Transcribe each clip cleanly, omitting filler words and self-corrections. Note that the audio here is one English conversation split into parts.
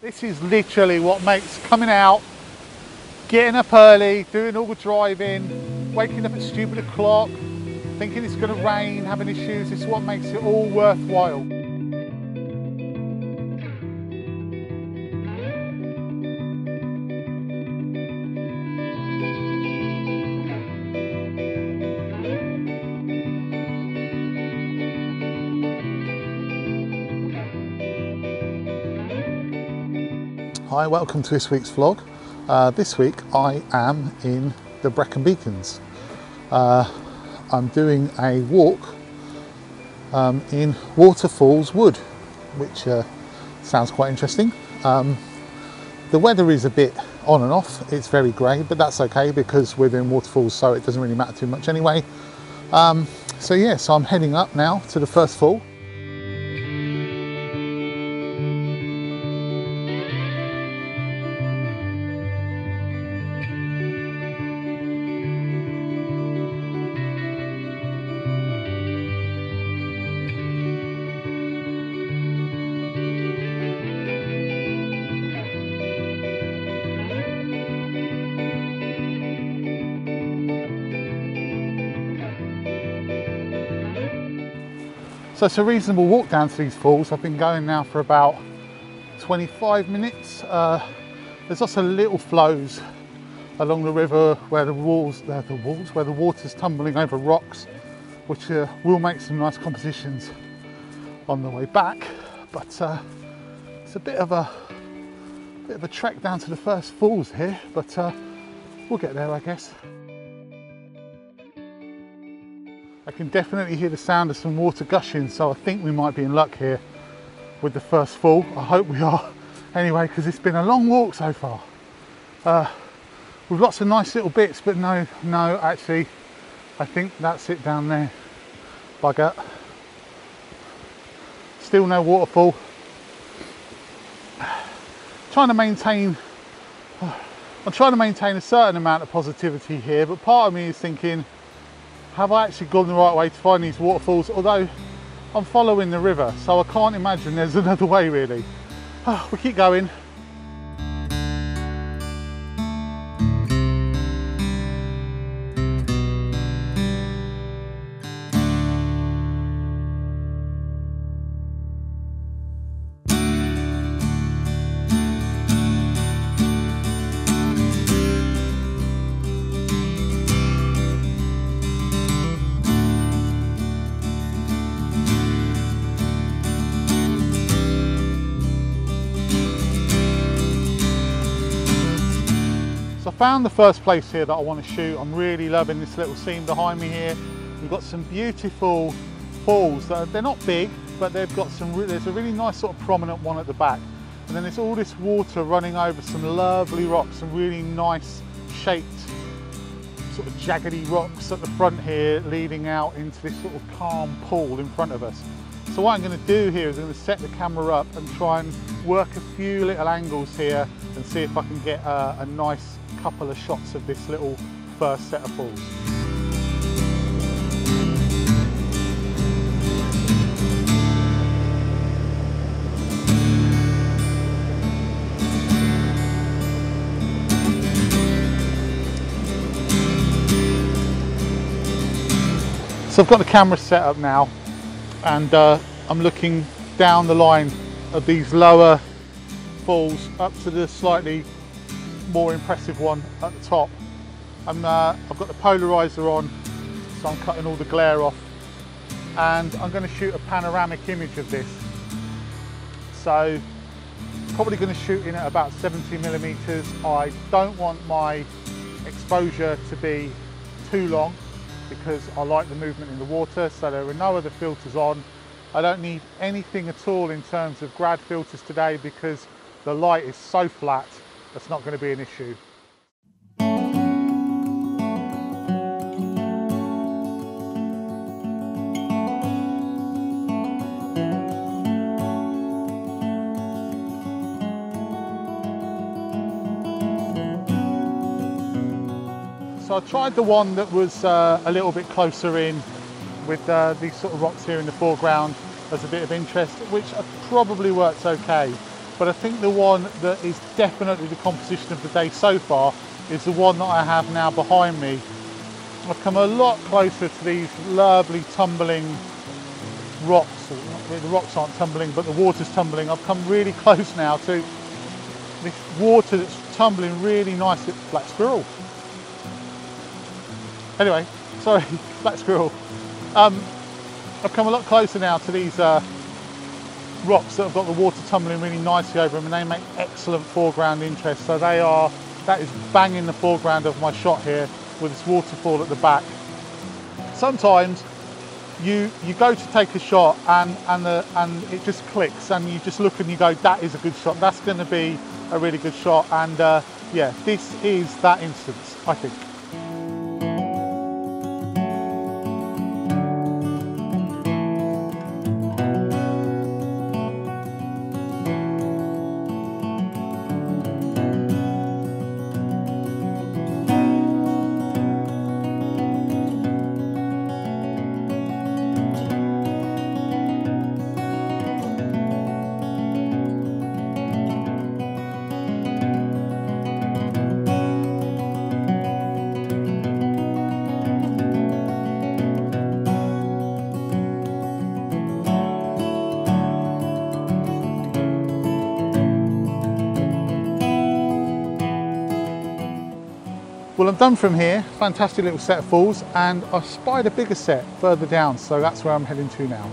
This is literally what makes coming out, getting up early, doing all the driving, waking up at stupid o'clock, thinking it's going to rain, having issues. This is what makes it all worthwhile. Hi, welcome to this week's vlog. This week I am in the Brecon Beacons. I'm doing a walk in Waterfall Woods, which sounds quite interesting. The weather is a bit on and off, it's very grey, but that's okay because we're doing waterfalls, so it doesn't really matter too much anyway. So I'm heading up now to the first fall. So it's a reasonable walk down to these falls. I've been going now for about 25 minutes. There's also little flows along the river where the water's tumbling over rocks, which will make some nice compositions on the way back. But it's a bit of a trek down to the first falls here, but we'll get there, I guess. I can definitely hear the sound of some water gushing, so I think we might be in luck here with the first fall. I hope we are anyway, because it's been a long walk so far. With lots of nice little bits, but no, actually, I think that's it down there. Bugger. Still no waterfall. I'm trying to maintain a certain amount of positivity here, but part of me is thinking, have I actually gone the right way to find these waterfalls? Although I'm following the river, so I can't imagine there's another way really. We keep going. I found the first place here that I want to shoot. I'm really loving this little scene behind me here. We've got some beautiful falls. They're not big, but they've got there's a really nice sort of prominent one at the back. And then there's all this water running over some lovely rocks, some really nice shaped sort of jaggedy rocks at the front here, leading out into this sort of calm pool in front of us. So what I'm going to do here is I'm going to set the camera up and try and work a few little angles here and see if I can get a nice couple of shots of this little first set of falls. So I've got the camera set up now, and I'm looking down the line of these lower falls up to the slightly more impressive one at the top. I've got the polarizer on, so I'm cutting all the glare off, and I'm going to shoot a panoramic image of this. So probably going to shoot in at about 70mm. I don't want my exposure to be too long because I like the movement in the water, so there are no other filters on. I don't need anything at all in terms of grad filters today because the light is so flat. That's not going to be an issue. So I tried the one that was a little bit closer in with these sort of rocks here in the foreground as a bit of interest, which probably works okay. but I think the one that is definitely the composition of the day so far is the one that I have now behind me. I've come a lot closer to these lovely tumbling rocks. The rocks aren't tumbling, but the water's tumbling. I've come really close now to this water that's tumbling really nicely. Black squirrel. Anyway, sorry, black squirrel. I've come a lot closer now to these rocks that have got the water tumbling really nicely over them, and they make excellent foreground interest. So that is banging the foreground of my shot here with this waterfall at the back. Sometimes you go to take a shot and it just clicks, and you just look and you go, that is a good shot, that's going to be a really good shot. And yeah, this is that instance, I think. Well, I'm done from here. Fantastic little set of falls, and I spied a bigger set further down, so that's where I'm heading to now.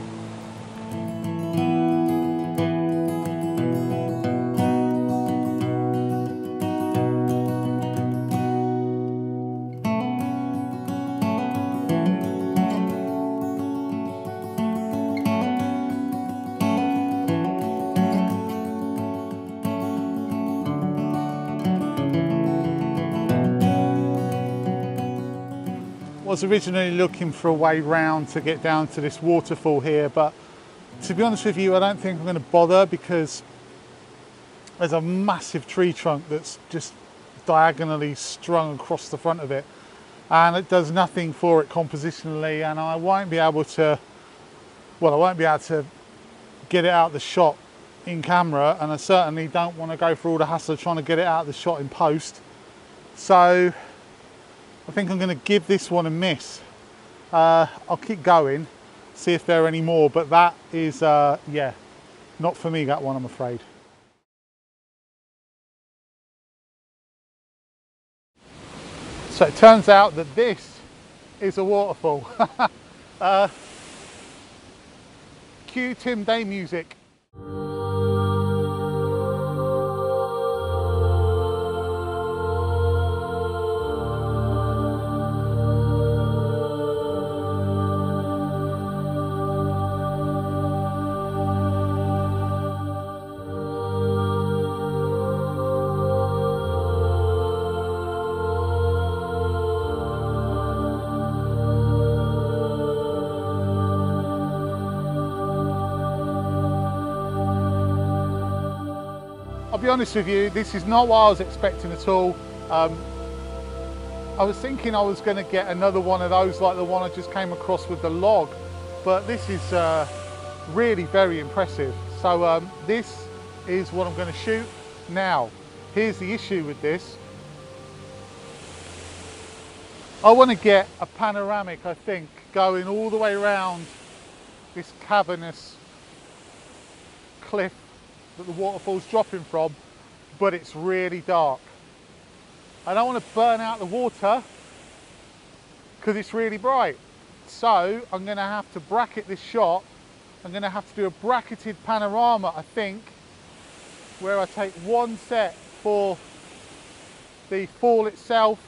I was originally looking for a way round to get down to this waterfall here, but to be honest with you, I don't think I'm going to bother, because there's a massive tree trunk that's just diagonally strung across the front of it, and it does nothing for it compositionally, and I won't be able to, well, I won't be able to get it out of the shot in camera, and I certainly don't want to go through all the hassle of trying to get it out of the shot in post. So I think I'm going to give this one a miss. I'll keep going, see if there are any more, but that is, yeah, not for me, that one, I'm afraid. So it turns out that this is a waterfall. Cue Tim Day music. I'll be honest with you, this is not what I was expecting at all. I was thinking I was going to get another one of those like the one I just came across with the log, but this is really very impressive. So this is what I'm going to shoot. Now, here's the issue with this. I want to get a panoramic, I think, going all the way around this cavernous cliff that the waterfall's dropping from, but it's really dark. I don't want to burn out the water because it's really bright. So I'm going to have to bracket this shot. I'm going to have to do a bracketed panorama, I think, where I take one set for the fall itself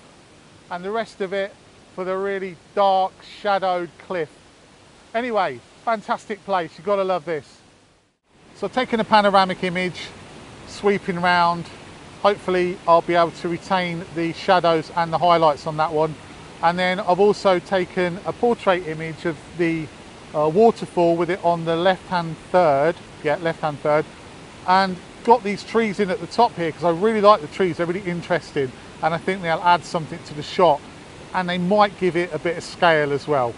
and the rest of it for the really dark shadowed cliff. Anyway, fantastic place, you've got to love this. So I've taken a panoramic image, sweeping round. Hopefully I'll be able to retain the shadows and the highlights on that one. And then I've also taken a portrait image of the waterfall with it on the left-hand third, and got these trees in at the top here because I really like the trees, they're really interesting, and I think they'll add something to the shot, and they might give it a bit of scale as well.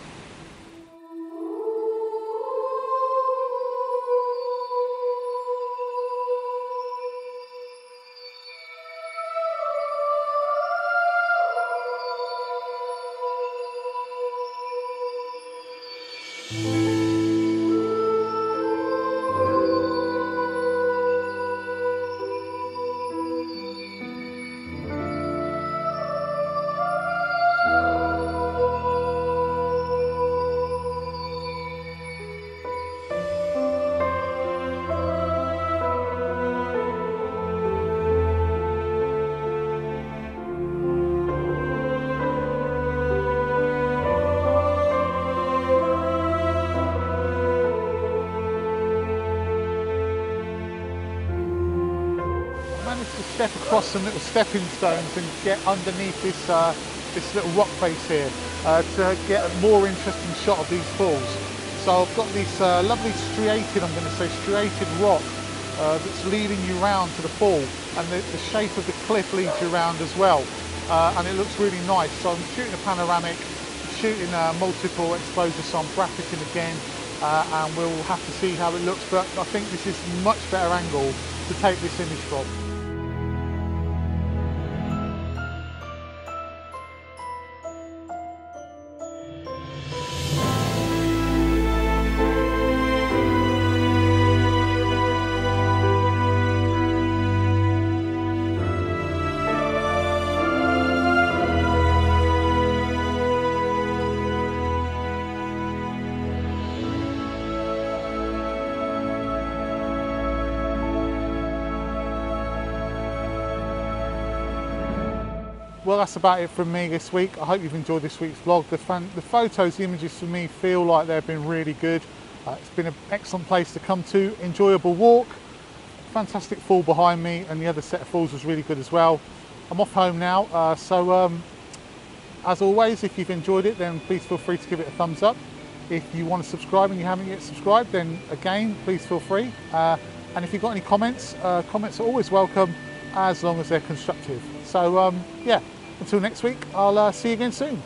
managed to step across some little stepping stones and get underneath this this little rock face here to get a more interesting shot of these falls. So I've got this lovely striated, I'm going to say striated rock that's leading you round to the fall, and the shape of the cliff leads you around as well, and it looks really nice. So I'm shooting a panoramic, shooting multiple exposures, so I'm bracketing again, and we'll have to see how it looks, but I think this is a much better angle to take this image from. Well, that's about it from me this week. I hope you've enjoyed this week's vlog. The photos, the images for me feel like they've been really good. It's been an excellent place to come to, enjoyable walk, fantastic fall behind me, and the other set of falls was really good as well. I'm off home now, as always, if you've enjoyed it, then please feel free to give it a thumbs up. If you want to subscribe and you haven't yet subscribed, then again, please feel free. And if you've got any comments, comments are always welcome, as long as they're constructive. So yeah, until next week, I'll see you again soon.